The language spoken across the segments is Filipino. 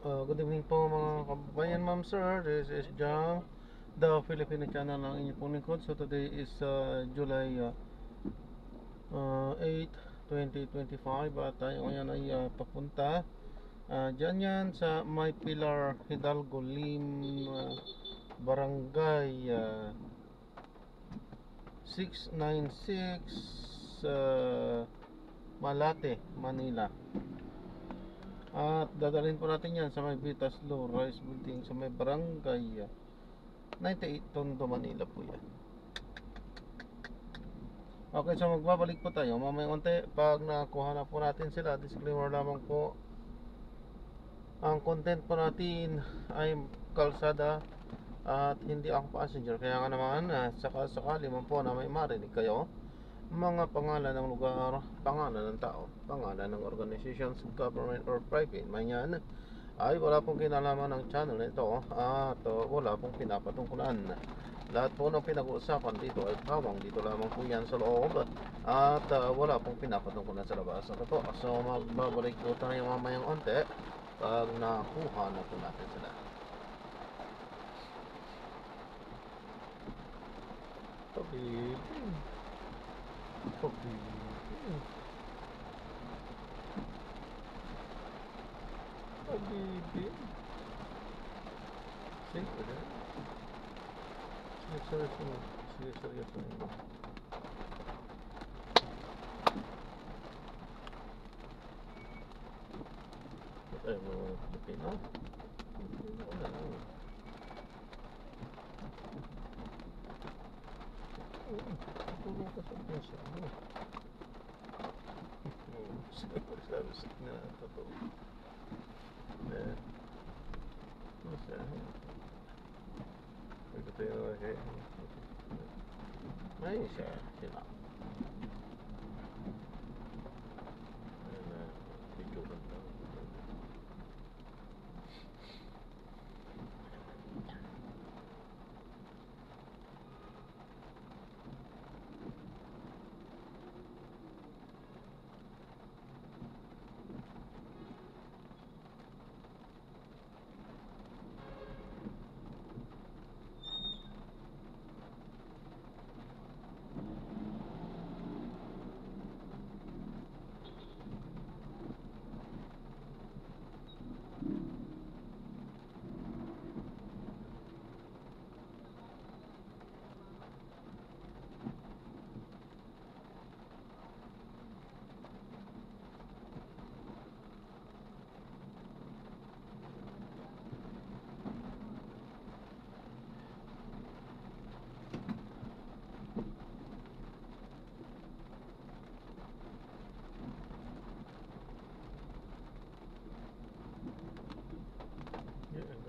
Good evening po mga kababayan, ma'am sir. This is Jang, the Filipino channel ng inyong pong lingkod. So today is July 8, 2025 at tayo ngayon ay papunta dyan yan sa May Pilar, Hidalgo, Barangay 696 Malate, Manila. At dadalhin po natin yan sa may Vitas Low Rise Building sa may Barangay 98 Tondo, Manila po yan. Okay, so magbabalik po tayo mamaya unti pag nakuha na po natin sila. Disclaimer lamang po, ang content po natin ay kalsada at hindi ako passenger. Kaya nga naman sakali man po na may marinig kayo mga pangalan ng lugar, pangalan ng tao, pangalan ng organizations, government or private man yan, ay wala pong kinalaman ng channel nito at wala pong pinapatungkulan. Lahat po ng pinag-uusapan dito ay pawang dito lamang po yan sa loob at wala pong pinapatungkulan sa labas. Ano po? So magbabalik po tayo mamayang onte pag nakuha na po natin sila. Habibi, siyempre seryoso nyo. Ba't ayaw mo mga Pilipino? Wala lang. Tulong ka sa pinsa mo. Sabi na totoo. Ito yung may isa sila. Video lang lang.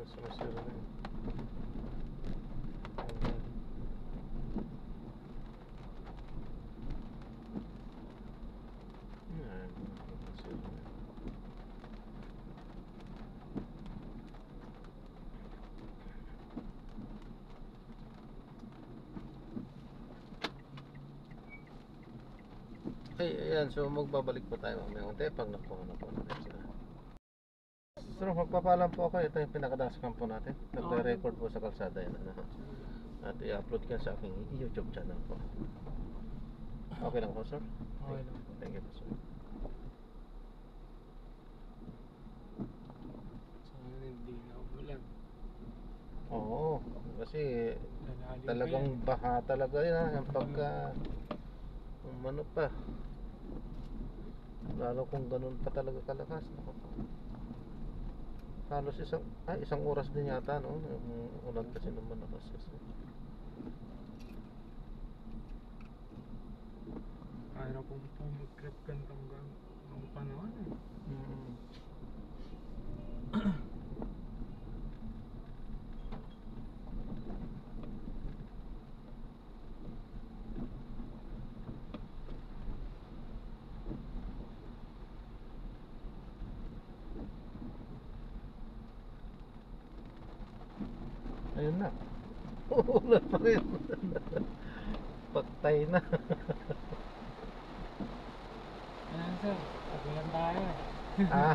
Sumasira na yun. Okay, ayan, so magbabalik po tayo mamaya unti pag nakuha na po natin sila. So magpapaalam po ako, ito yung pinakadaskan po natin. Nagre-record po sa kalsada yan, at i-upload ka sa aking YouTube channel po. Okay lang po, sir? Okay lang po. Thank you po, sir. Sana hindi na umulan. Oo, kasi Lalalim talagang pa baha talaga yan yung pagka umano pa, lalo kung ganun pa talaga kalakas. Halos isang oras din yata, no? Yung ulan kasi naman nakasis. Kaya kung mag-grab kantang ng panahon eh. Ayun na. Ulan pa rin. Patay na. Ayan sir, tagulan tayo eh. Ah.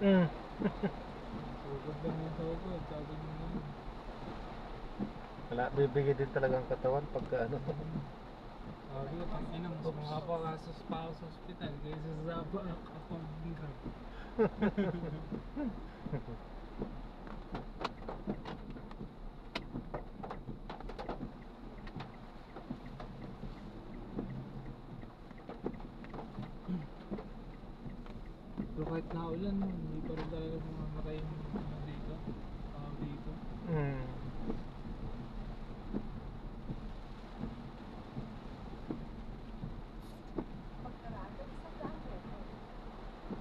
Mm. Sugod lang yung sugod, sabi niyo yun. Wala, bibigay din talaga ang katawan pagka ano. Sabi ko, tangina, mas Oops. makapakasos pa ako sa ospital kaysa sa kapag-drug. Pero kahit naulan, hindi pa rin talaga mamamatay yung ano dito. Tao dito. Mm. Pagkaraan ng 100 metro,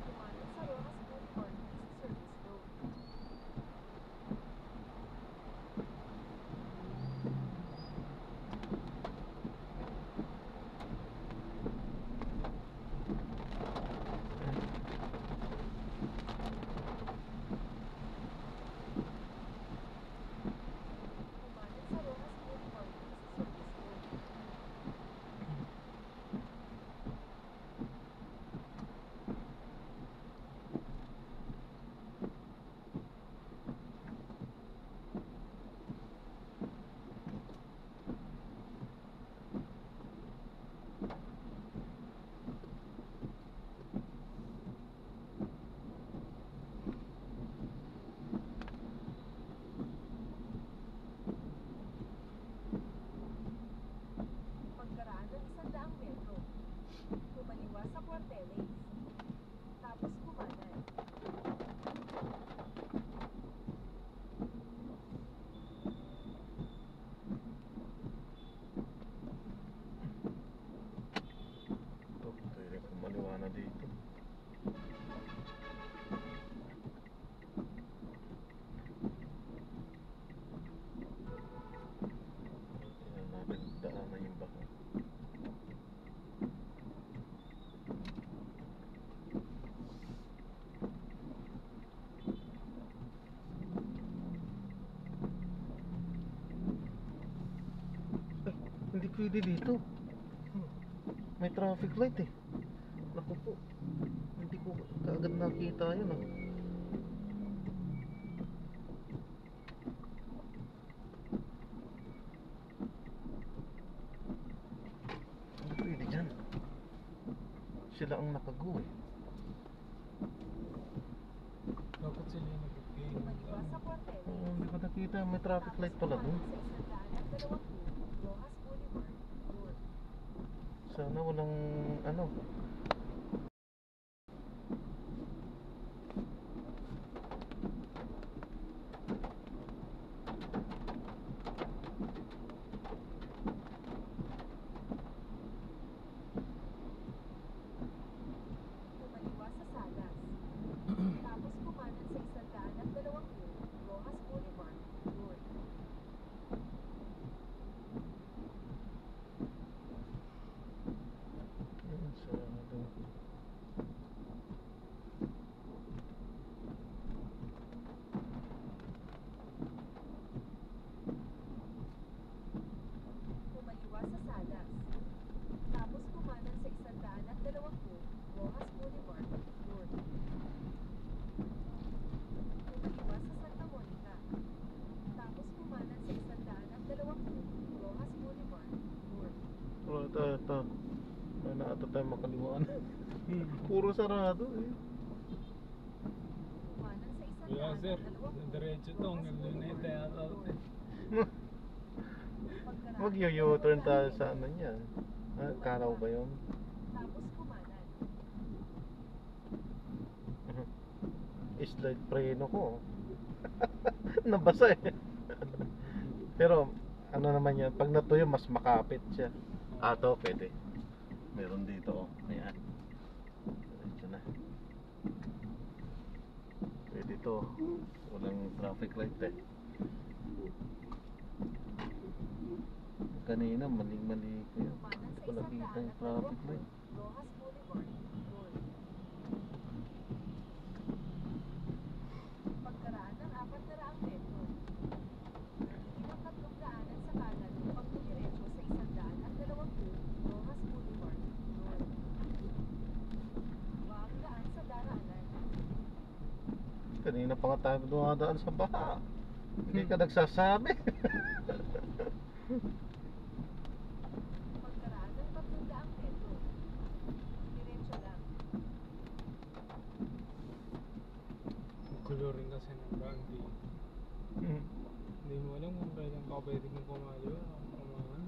kumanan sa Rojas Boulevard East Service Road. Kumanan sa Rojas Boulevard East Service Road. Pagkaraan ng 100 metro, kumaliwa sa Cuarteles. Tapos kumanan. Ito, pwede kumaliwa na dito. Tingnan natin, daan na yung baka. Ay, hindi pwede dito. May traffic light eh. Naku po. Hindi ko kaagad nakita yun ah. Hindi pwede dyan. Sila ang nakago eh. Dapat sila yung nag-game. Kumaliwa sa Cuarteles. Oo, hindi ko nakita. May traffic light pala dun. Sa 120 Rojas Boulevard North. Sana walang ano. Kumaliwa sa Salas. Tapos kumanan sa 120 Rojas Boulevard North. Yun, sarado. Kumaliwa sa Salas. Tapos kumanan sa 120 Rojas Boulevard North. Kumaliwa sa Santa Monica. Tapos kumanan sa 120 Rojas Boulevard North. Ito. May na ata tayo makaliwaan. Puro sarado eh. Kumanan sa Wala sir, 120 diretso to hanggang Luneta yata ako eh. Mag-u-turn tayo sa ano niyan. Ah, Karaw ba yun? Tapos kumanan. Slide preno ko. Nabasa eh. Pero ano naman yan, pag natuyo mas makapit siya. Ah, to pwede. Meron dito oh. Ayan. Diretso na. Pwede to. Walang traffic light eh. Kanina mali-mali ko yun. Kumanan Hindi sa ko nakita yung traffic light. Rojas Boulevard North. Pagkaraan ng 400 metro, gamitin ang tatlong daanan sa kanan upang dumiretso sa 120 Rojas Boulevard North. Huwag daan sa daraanan. Kanina pa nga tayo dumadaan sa baha. Hindi ka nagsasabi. Pagkaraan ng 300 metro. Diretso lang. Gulo rin kasi ng daan dito. Hindi mo alam kung kailan ka pwede mong kumaliwa o kumakan.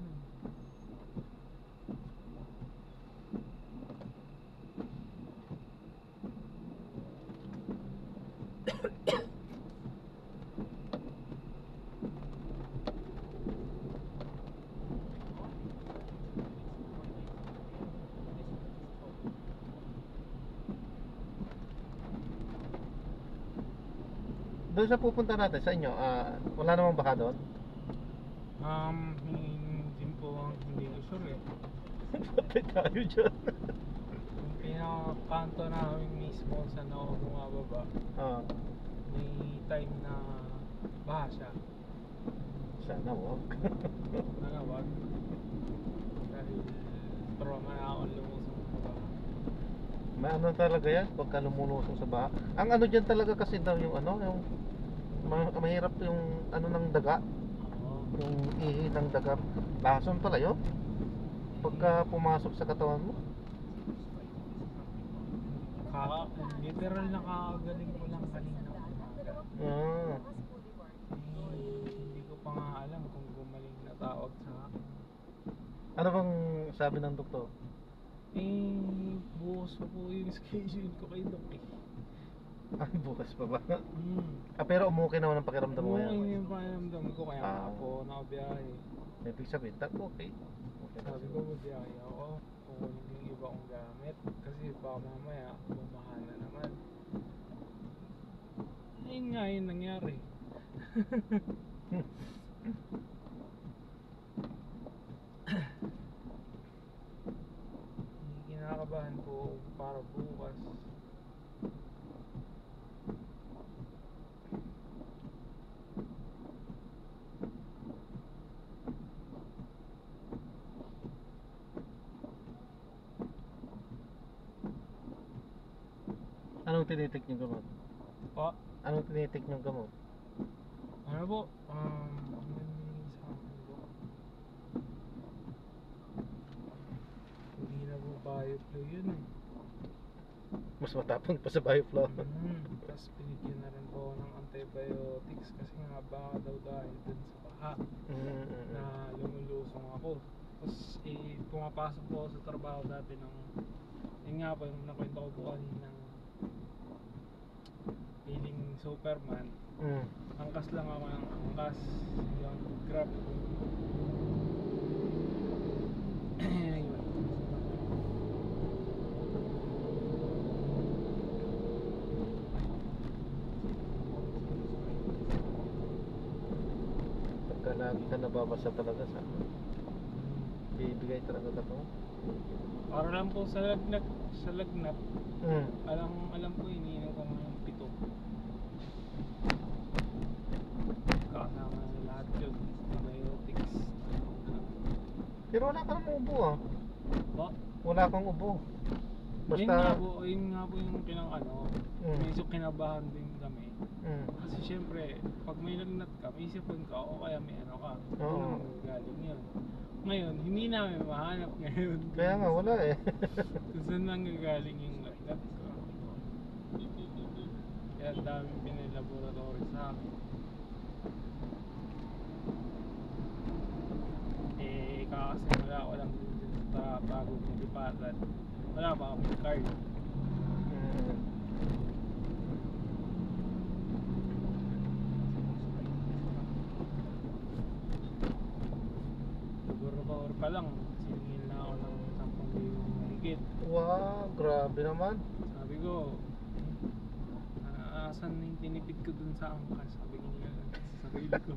Doon sa pupunta natin sa inyo, wala namang baha doon? Hindi po, hindi ko sure eh. Patay tayo dyan. Yung pinakakanto namin mismo saan ako bumababa, Ah, may time na baha siya. sana wag. Nangawag. Dahil trauma na ako lumusong sa baha. May ano talaga yan, pagka lumulusong sa baha. Ang ano dyan talaga kasi daw yung ano, yung mahirap yung ano ng daga, Oo. yung ihi ng daga. Lason pala yun. Pagka pumasok sa katawan mo. Literal na kakagaling ko lang kanina umaga. Ah, Hindi ko pa nga alam kung gumaling na tawag sa akin. ano bang sabi ng doktor? Bukas pa po yung schedule ko kay Doc eh. Ay, bukas pa ba? Hmm. Pero umuwi naman ang pakiramdam mo Okay ngayon. yung pakiramdam ko kaya nga po nakabiyahe. Ibig sabihin, okay. Okay na Sabi ko magbiyahe ako, kukunin ko yung iba kong gamit kasi baka mamaya bumahal na naman. Ayun nga yun nangyari. Kinakabahan ko para bukas. Anong tinitik yung gamot? Pa, Anong tinitik yung gamot? ano po? Ano yung sa akin po? Hindi na po bioflow yun eh. Mas matapang pa sa bioflow. Tapos pinigyan na rin po ako ng antibiotics kasi nga baka daw dahil dun sa baha na lumulusong ako. Tapos pumapasok po ako sa trabaho dati ng yun nga po yung nakwento ko po kanina feeling Superman. Angkas lang ako ng angkas yung grab. Ayun. Pagka lagi ka nababasa talaga sa bibigay talaga ka to. Para lang po sa lagnat. Alam ko iniinom ko ngayong 7. Kasama na lahat yun. Antibiotics. Pero wala ka namang ubo ah. Ba? Wala kang ubo. Yun nga po yung medyo kinabahan din kami. Kasi syempre, pag may lagnat ka, may isipin ka o kaya may ano ka. Oo. Galing yun. Ngayon, hindi namin mahanap ngayon. Kaya nga wala eh. Kung saan nanggagaling yung lagnat ko. Kaya ang daming pinilaboratory sa akin. Kakasimula ko lang din sa bagong nilipatan. Wala pa akong card. Laboratory pa lang, siningil na ako ng 10,000 higit. Wow, grabe naman. Sabi ko, asan na yung tinipid ko dun sa angkas? Sabi ko nila sa sarili ko.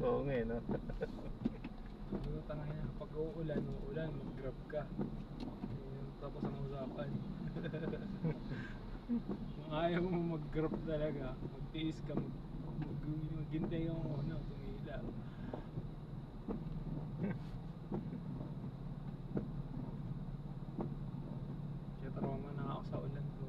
Oo nga eh, no? Sabi ko, tangay na, pag uulan, mag-grab ka. Ayun, tapos ang usapan. Kung ayaw mo mag-grab talaga, magtiis ka, maghintay yung tumila. Kaya trauma na ako sa ulan ko.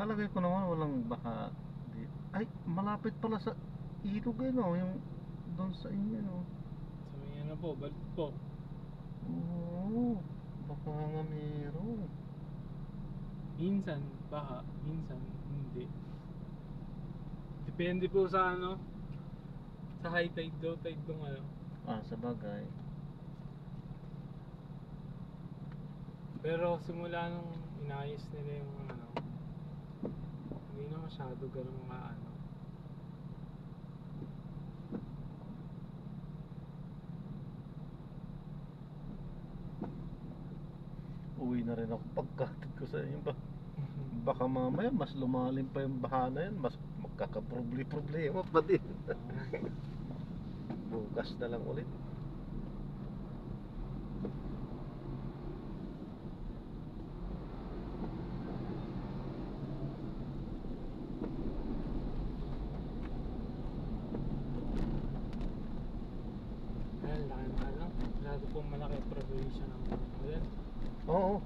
Palagay ko naman walang baha. Ay, malapit pala sa ilog eh, no? Yung doon sa inyo, no? So may ano po, balik po. Oo, baka nga meron. Minsan baha, minsan hindi. Depende po sa ano, sa high tide, low tide ng ano. Sa bagay. Pero simula nung inayos nila yung ano, hindi na masyado ganun ano. Uwi na rin ako pagkatid ko sa inyo ba. Baka mamaya mas lumalim pa yung baha na yan, mas magkakaproblema pa din. Bukas na lang ulit. Ayun, laki ng ano, masyado pong malaki preparation ng ulan. Oo,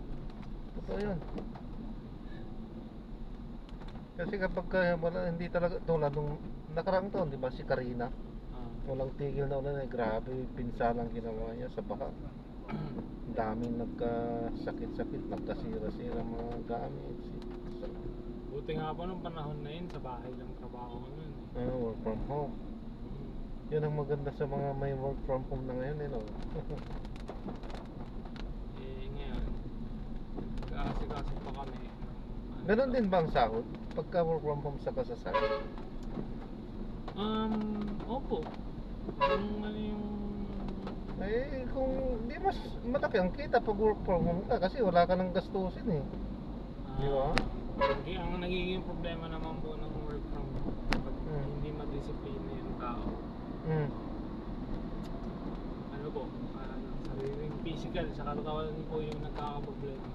totoo yun. Kasi kapag wala, hindi talaga tulad nung nakaraang taon, di ba, si Karina, walang tigil na ulan eh, grabe, pinsalang ginawa niya sa baha. Ang daming nagkasakit-sakit, nagkasira-sira mga gamit. Buti nga po nung panahon na yun, sa bahay lang trabaho ko nun eh. Work from home. Yun ang maganda sa mga may work from home na ngayon, eh, no? Ngayon, kasi pa kami. Ganon din ba ang sahod? Pagka work from home sa kasasahod? Opo. Yung ano yung... Eh, kung di mas malaki ang kita pag work from home ka kasi wala ka nang gastusin eh. Di ba? Ang nagiging problema naman po ng work from home, pag hindi madisiplina yung tao. Ano po, sariling physical, sa katawan po yung nagkakaproblema.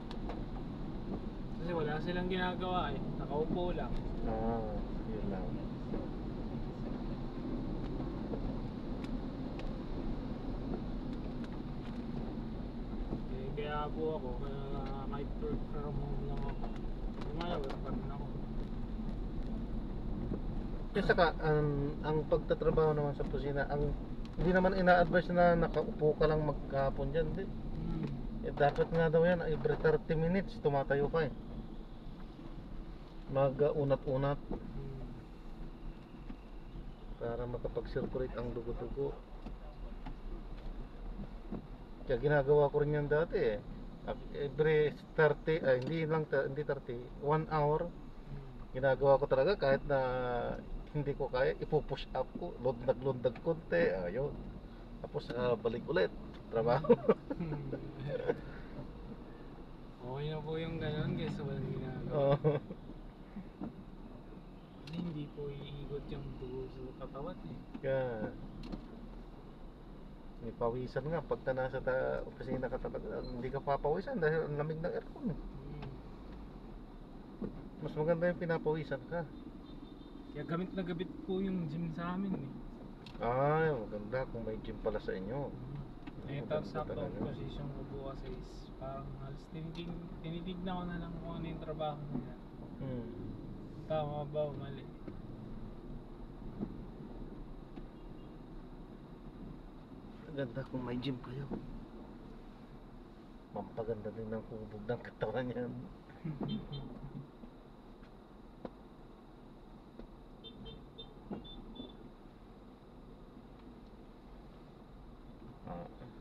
Kasi wala silang ginagawa eh, nakaupo lang. Yun lang. Kaya po ako, kahit work from home lang ako, work pa rin ako. Kasi saka, ang pagtatrabaho naman sa kusina, hindi naman ina-advise na nakaupo ka lang maghapon dyan, hindi. Eh, dapat nga daw yan, every 30 minutes tumatayo ka eh. Mag-unat-unat para makapag-circulate ang dugo-dugo. Kaya ginagawa ko rin yan dati eh. Every 30, hindi 30, 1 hour. Ginagawa ko talaga kahit na hindi ko kaya, ipupush up ko, lundag konti, ayun. Tapos balik ulit, trabaho. Okay na po yung gano'n kaysa walang ginagawa. Kasi hindi po iikot yung dugo sa katawan eh. Kaya may pawisan nga pagka nasa opisina ka talaga, hindi ka papawisan dahil ang lamig ng aircon. Mas maganda yung pinapawisan ka. Kaya gamit na gamit po yung gym sa amin eh. Maganda kung may gym pala sa inyo. Ito sakto ang posisyon ko bukas is parang halos tinitignan ko na lang kung ano yung trabaho nila. Tama ba o mali? Maganda kung may gym kayo. Mampaganda din ng hubog ng katawan yan.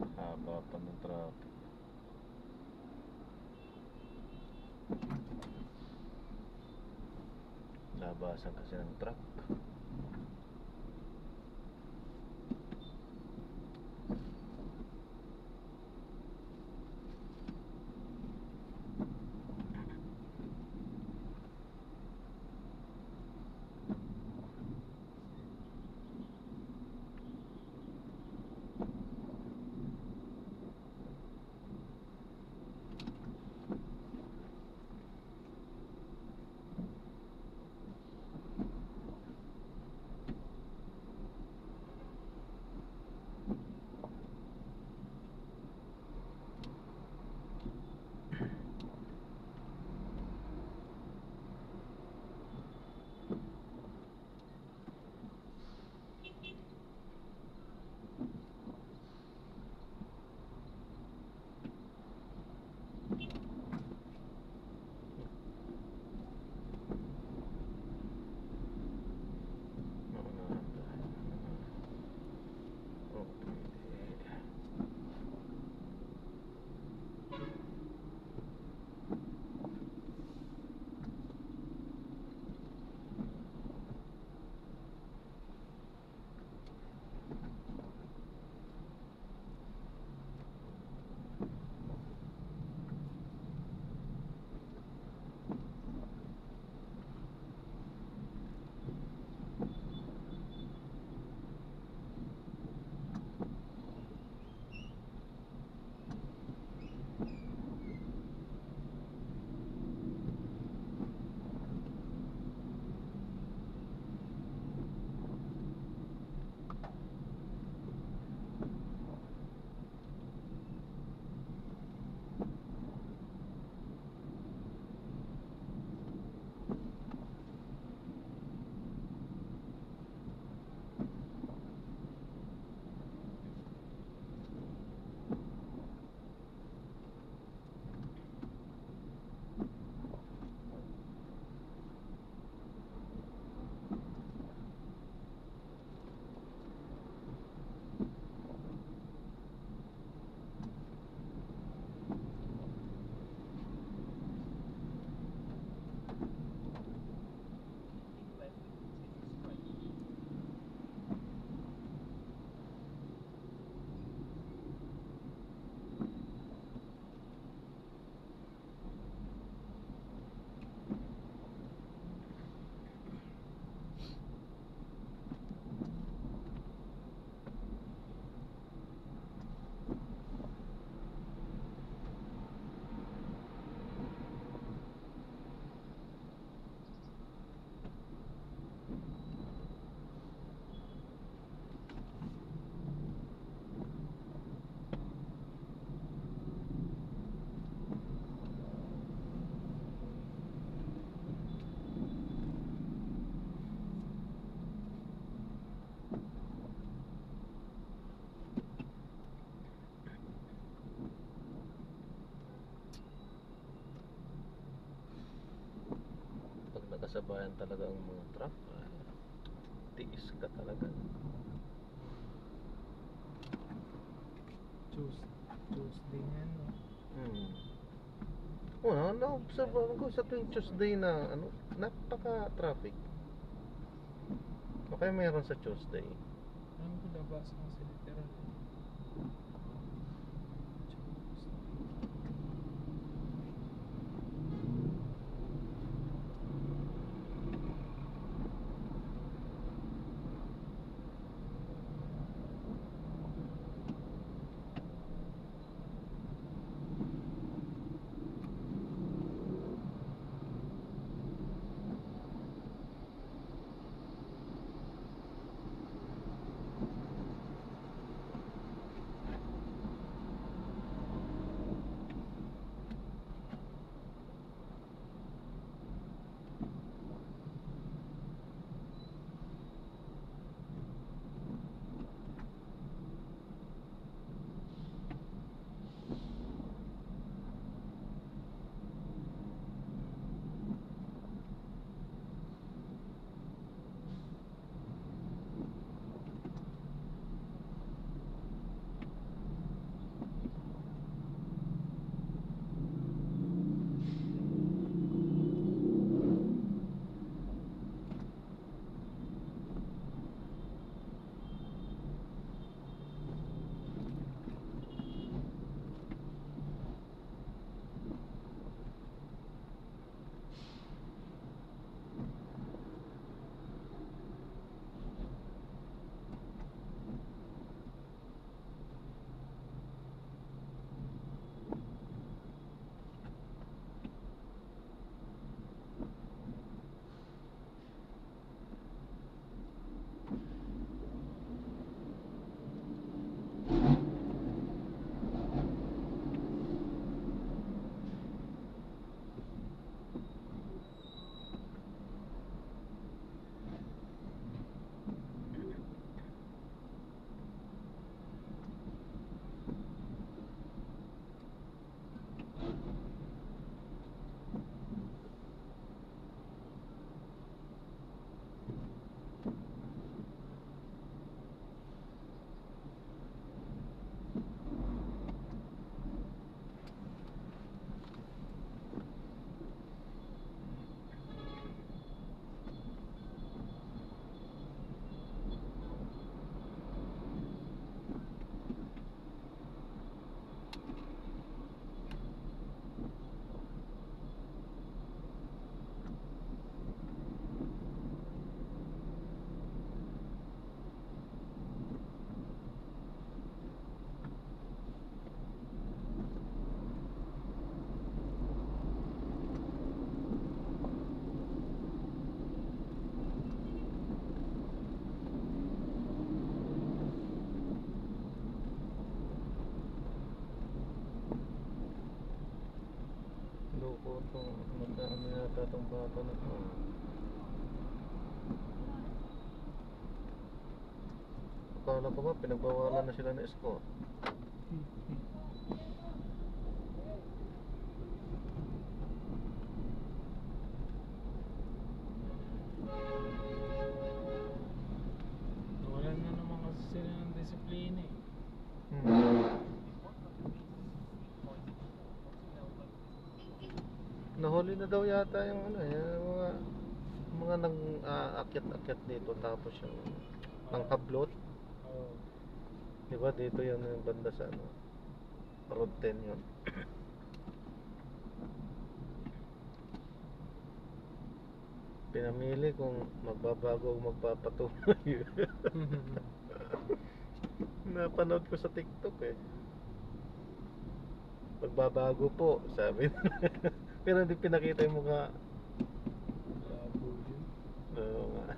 Haba pa ng traffic. Labasan kasi ng truck. bayan talaga ang mga truck. Ay, tiis ka talaga. Tuesday nga, no? Na-observe ko sa tuwing Tuesday na napaka-traffic. O kaya mayroon sa Tuesday. Alam ko nabasa ko sa literal. Loko to. Magkaano yata itong bata na to. Akala ko ba pinagbawalan na sila ng escort? Nawalan na naman kasi sila ng disiplina eh. Nahuli na daw yata yung mga nang akyat-akyat dito tapos yung nanghablot. Oo. Di ba dito yung banda sa Road 10 yun. Pinamili kung magbabago o magpapatuloy. Napanood ko sa TikTok eh. Magbabago po, sabi. Pero hindi pinakita yung mukha. Labo yun. Oo nga.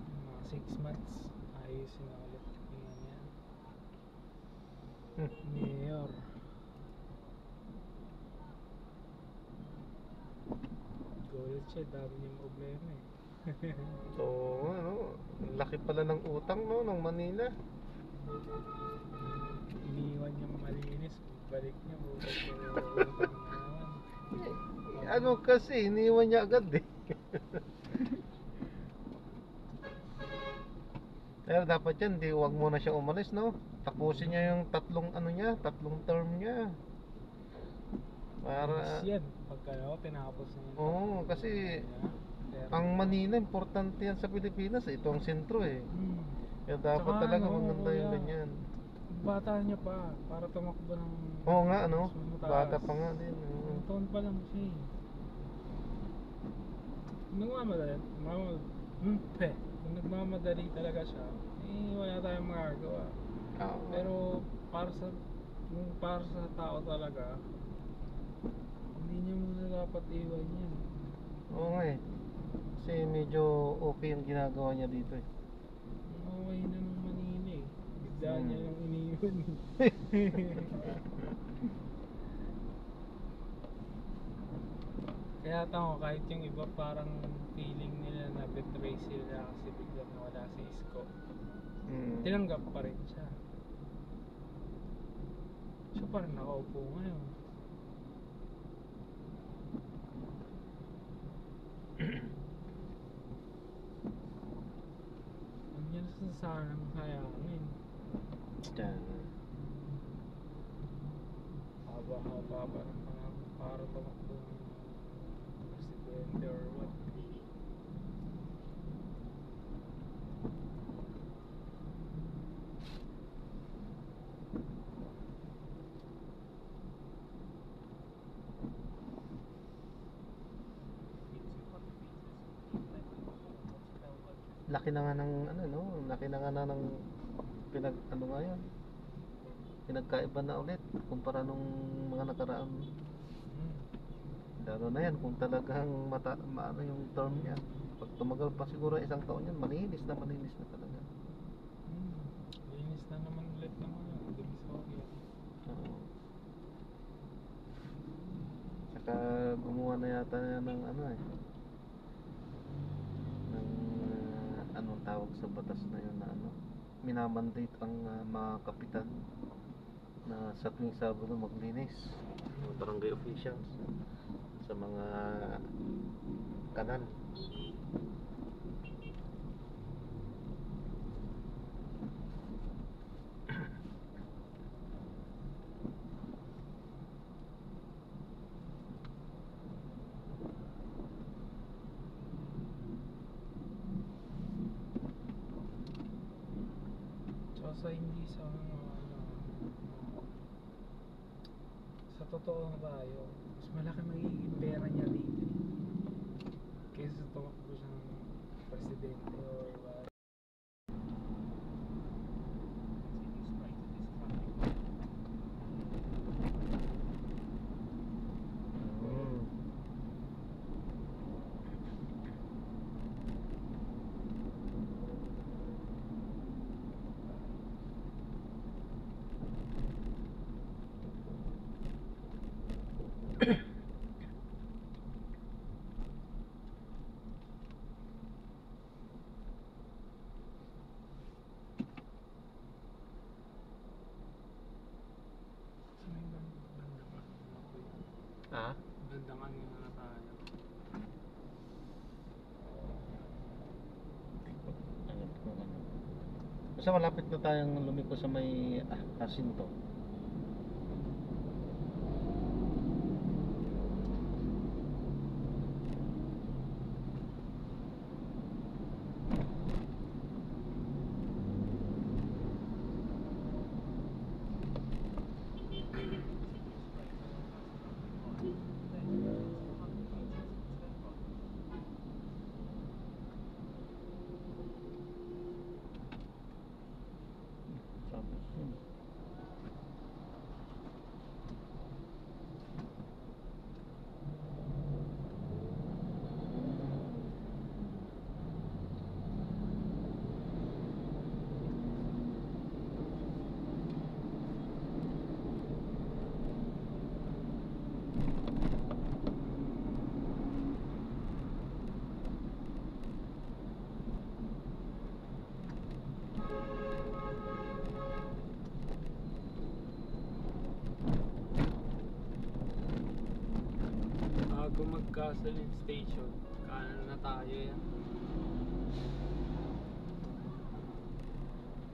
Mga 6 months, ayusin na ulit yung yan. Mayor. Gulat siya, dami niyang problema eh. So, ano, laki pala ng utang no, ng Manila. Iniwan niya malinis, balik niya, bukas utang na naman. Ano kasi, iniwan niya agad eh. Pero dapat yan, di wag muna siya umalis no. Tapusin niya yung tatlong term niya. Para, Yes, yan, pagka tinapos na yung oo, kasi ang Manila, importante yan sa Pilipinas. Ito ang sentro eh. Kaya dapat Tsaka talaga ano, maganda yung kuya, ganyan. bata niya pa, para tumakbo ng Oo nga, ano? mas mataas. Bata pa nga din. Oo. Ang taon pa lang siya eh. Kung nagmamadali, kung nagmamadali talaga siya, eh wala tayong magagawa. Oo. Pero para sa tao talaga, hindi niya muna dapat iwan yan. Oo nga eh. Kasi medyo okay yung ginagawa niya dito eh. Okay na ng Manila eh. Bigla niya lang iniwan eh. Kaya tama, kahit yung iba parang feeling nila na betray sila kasi biglang nawala si Isko. Tinanggap pa rin siya. Siya parang nakaupo ngayon. Ang yan sa sanang hayangin. Diyan. Haba-haba pa ng panahon para tumakbo ng presidente or what. Laki na nga ng ano no, laki na nga ng ano nga yun. Pinagkaiba na ulit kumpara nung mga nakaraan. Lalo na yan kung talagang maano yung term niya. Pag tumagal pa siguro isang taon yan, malinis na talaga. Linis na naman ulit ng mga Divisoria. Oo. Saka gumawa na yata ng ano eh. Ng anong tawag sa batas na yun na ano. Minamandate ang mga kapitan na sa tuwing Sabado maglinis. Mga barangay officials sa mga kanal. Tsaka sa hindi sa mga sa totoo na tayo, mas malaki magiging pera niya dito eh. Kaysa tumakbo siya ng presidente or what. Sa may bandang ako yun. Ah? Bandang ano yung natalo. Basta malapit na tayong lumiko sa may Jacinto. Tapos yun. mag-gasoline station, kanan na tayo yan.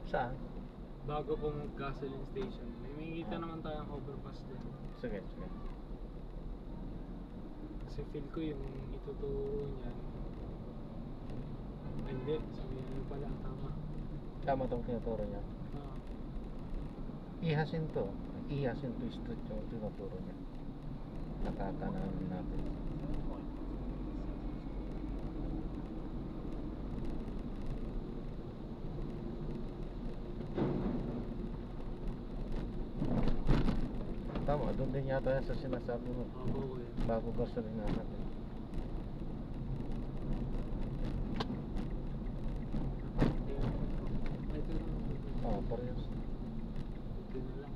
Saan? Bago po mag-gasoline station, may makikita naman tayong overpass din. Sige, sige. Kasi feel ko yung ituturo niyan. Ay, hindi, sabihin nyo pala, tama. Tama itong tinuturo niya. Ah, Ihasinto Street yung tinuturo niya. Nakakanan natin. Tama, doon din yata yan sa sinasabi mo. bago ko yan. Bago gasolina natin. Ay, ito na. Oo, parehas. Ito na lang.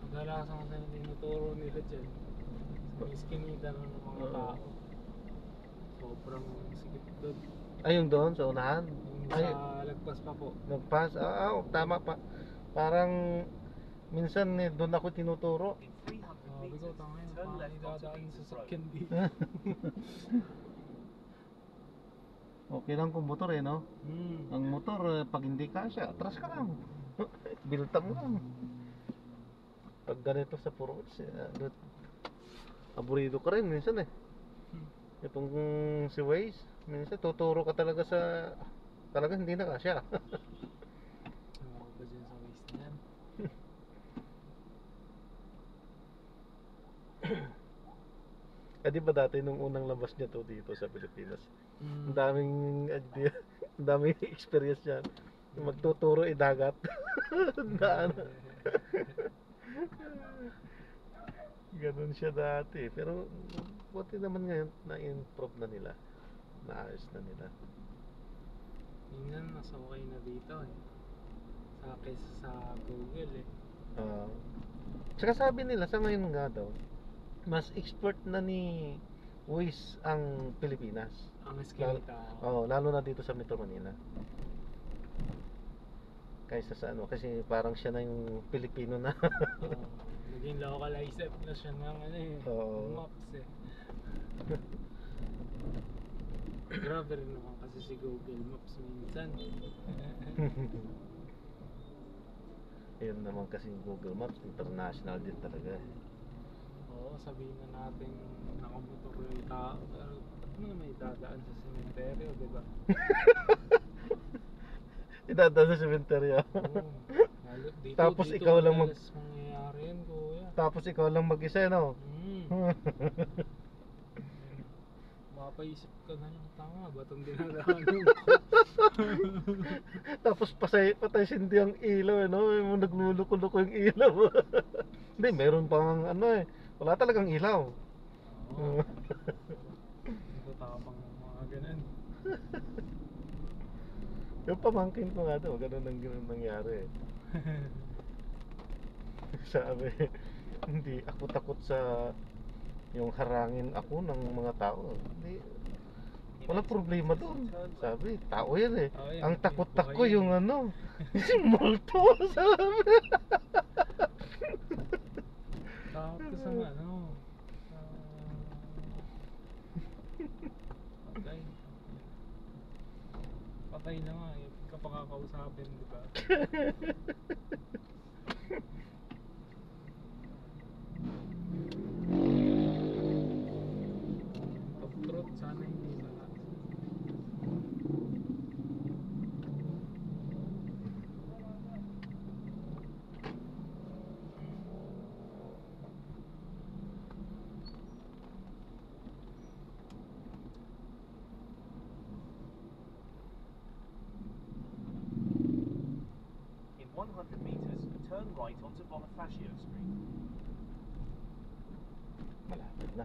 Kadalasan kasi yung tinuturo nila dyan, sa iskinita na ng mga Oo. tao. Sobrang sikip doon. Ayun doon, sa unahan. Yung Ay, sa lagpas pa po. nagpas. Tama pa. Parang minsan doon ako tinuturo. Sabi ko, tangay, paano idadaan sa sakyan dito? Okay lang kung motor no? Ang motor, pag hindi kasya, atras ka lang. Biltang lang. Pag ganito sa puro, aburido ka rin minsan eh. Itong si Waze, minsan tuturo ka talaga sa, talaga hindi na kasya. Ano ko ba dyan sa waste na yan? Di ba dati nung unang labas niya to dito sa Pilipinas, ang Mm. daming idea, ang daming experience yan. Magtuturo dagat. Daan. Ganun siya dati. Pero buti naman ngayon na-improve na nila. Naayos na nila. Minsan, mas okay na dito eh. Kaysa sa Google eh. Tsaka sabi nila sa ngayon nga daw, mas expert na ni Waze ang Pilipinas. Ang eskinita. Lalo na dito sa Metro Manila. Kaysa sa ano, kasi parang siya na yung Pilipino na. Naging localized na siya ng ano eh. Oo. Maps eh. Grabe rin naman kasi si Google Maps minsan. Ayun naman kasi yung Google Maps, international din talaga. Oo, sabihin na natin nakamotor yung tao. Pero ba't mo na may dadaan sa sementeryo, di ba? Idadaan sa sementeryo. Oo. Dito, Tapos dito ikaw lang madalas mangyayari yun, kuya. Tapos ikaw lang mag-isa, no? Mapaisip ka na lang, tama ba itong dinadaanan ko? Tapos patay sindi ang ilaw, no? Yung nagluluko-luko yung ilaw. Hindi, meron pang ano eh. Wala talagang ilaw. Oo. Ito tapang mga ganun. Yung pamangkin ko nga daw, ganun nangyari eh. Sabi, hindi ako takot sa yung harangin ako ng mga tao. Hindi, wala problema doon. Sabi, tao yan eh. Oo, yan. Ang takot ako Buhay yung ano, si multo, sabi. Takot ka sa ano. Patay. Patay na nga eh. Ka pa kakausapin, di ba? Top truth, sana hindi lahat. In 100 meters, turn right onto Bonifacio Street. Malapit na.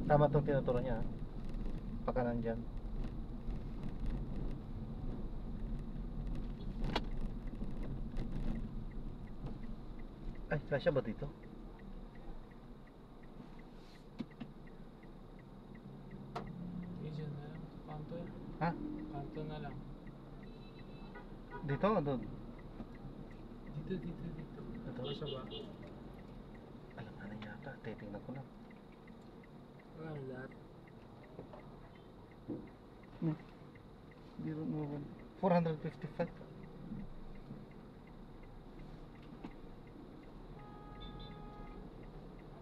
Tama itong tinuturo niya. Pakanan dyan. Ay, kasya ba dito? Diyan na lang. Kanto. Ha? Kanto na lang. Dito o doon? Dito. Ito? Kasya ba? Alam na yata. Titingnan ko lang. Ang lahat. Biro mo. 455.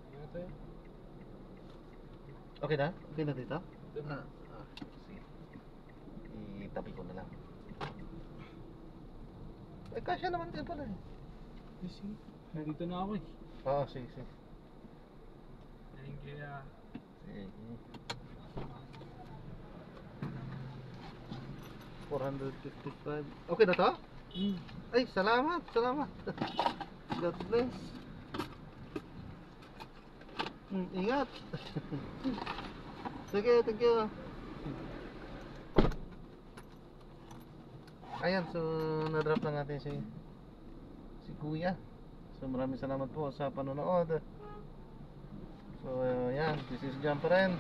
Ano to? Okay na? Okay na dito? Doon. Sige. Itabi ko na lang. Ay, kasya naman din pala eh. Sige. Nandito na ako eh. Oo, sige, sige. Thank you. Sige. 455. Okay na to? Ay, salamat, salamat. God bless. Ingat. Sige, thank you. Ayan, so na-drop na natin si Kuya. So maraming salamat po sa panonood. So yan, this is John pa rin.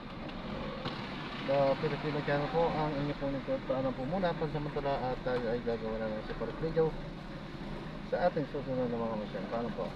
The Filipino channel po ang inyo pong lingkod. Paano po muna pansamantala at tayo ay gagawa na ng separate video sa ating susunod na mga mission. Paano po?